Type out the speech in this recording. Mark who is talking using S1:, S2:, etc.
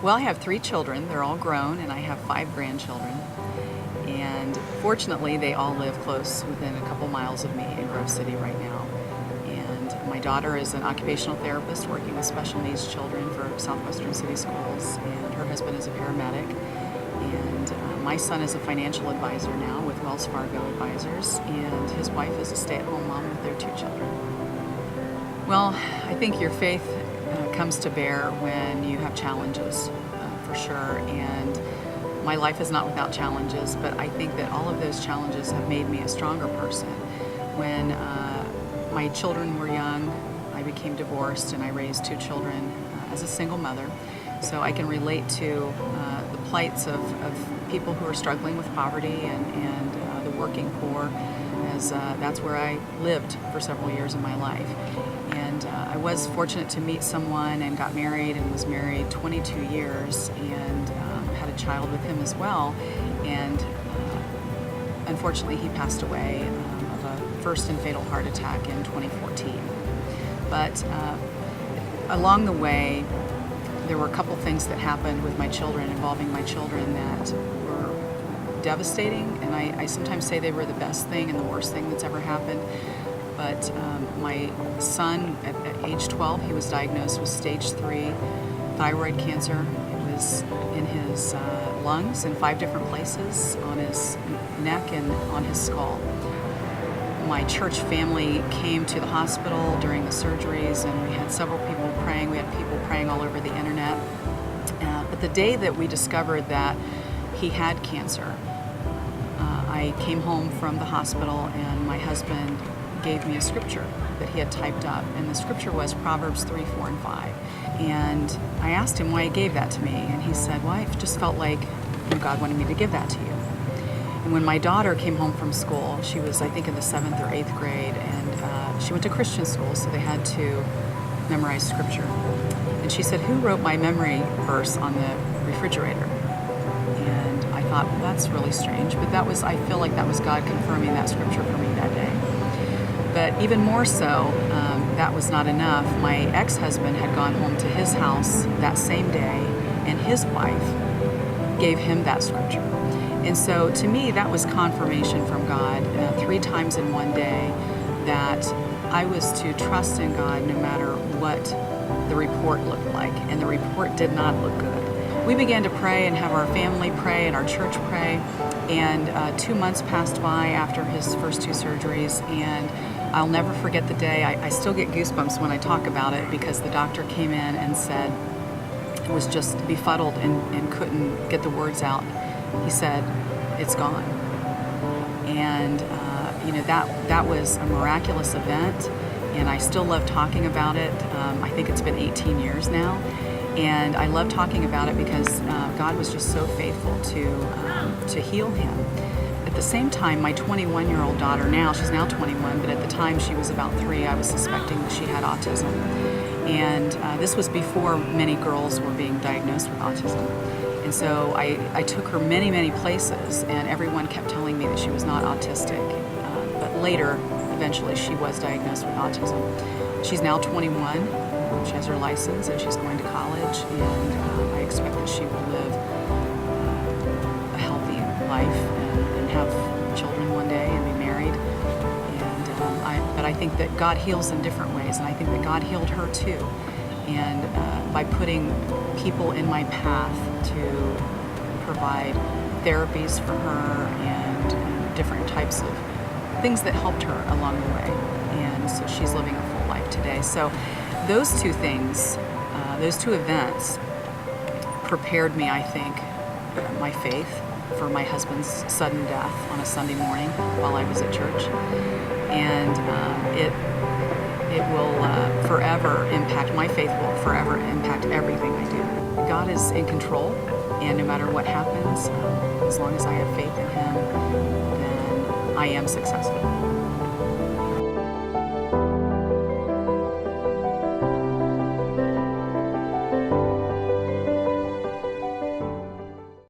S1: Well, I have 3 children. They're all grown, and I have 5 grandchildren. And fortunately, they all live close within a couple miles of me in Grove City right now. And my daughter is an occupational therapist working with special needs children for Southwestern City Schools, and her husband is a paramedic. And my son is a financial advisor now with Wells Fargo Advisors, and his wife is a stay-at-home mom with their 2 children. Well, I think your faith comes to bear when you have challenges, for sure. And my life is not without challenges, but I think that all of those challenges have made me a stronger person. When my children were young, I became divorced and I raised 2 children as a single mother. So I can relate to the plights of people who are struggling with poverty and the working poor, as that's where I lived for several years of my life. And I was fortunate to meet someone and got married and was married 22 years and had a child with him as well. And unfortunately, he passed away of a first and fatal heart attack in 2014. But along the way, there were a couple things that happened with my children, involving my children, that were devastating. And I sometimes say they were the best thing and the worst thing that's ever happened. But my son, at age 12, he was diagnosed with stage 3 thyroid cancer. It was in his lungs in 5 different places, on his neck and on his skull. My church family came to the hospital during the surgeries, and we had several people praying. We had people praying all over the internet. But the day that we discovered that he had cancer, I came home from the hospital, and my husband gave me a scripture that he had typed up, and the scripture was Proverbs 3, 4, and 5. And I asked him why he gave that to me, and he said, well, I just felt like God wanted me to give that to you. And when my daughter came home from school, she was, I think, in the 7th or 8th grade, and she went to Christian school, so they had to memorize scripture. And she said, who wrote my memory verse on the refrigerator? And I thought, well, that's really strange, but I feel like that was God confirming that scripture for me that day. But even more so, that was not enough. My ex-husband had gone home to his house that same day, and his wife gave him that scripture. And so to me, that was confirmation from God 3 times in one day that I was to trust in God no matter what the report looked like. And the report did not look good. We began to pray and have our family pray and our church pray. And 2 months passed by after his first 2 surgeries, and I'll never forget the day. I still get goosebumps when I talk about it, because the doctor came in and said, was just befuddled and couldn't get the words out. He said, it's gone. And that was a miraculous event, and I still love talking about it. I think it's been 18 years now, and I love talking about it because God was just so faithful to heal him. At the same time, my 21-year-old daughter now, she's now 21, but at the time she was about 3, I was suspecting that she had autism. And this was before many girls were being diagnosed with autism. And so I took her many, many places, and everyone kept telling me that she was not autistic. But later, eventually, she was diagnosed with autism. She's now 21. She has her license, and she's going to college, and I expect that she will live a healthy life and have children one day and be married. But I think that God heals in different ways, and I think that God healed her too. And by putting people in my path to provide therapies for her and different types of things that helped her along the way. And so she's living a full life today. So those 2 things, those 2 events prepared me, I think, my faith for my husband's sudden death on a Sunday morning while I was at church. And it will forever impact, my faith will forever impact everything I do. God is in control, and no matter what happens, as long as I have faith in him, then I am successful.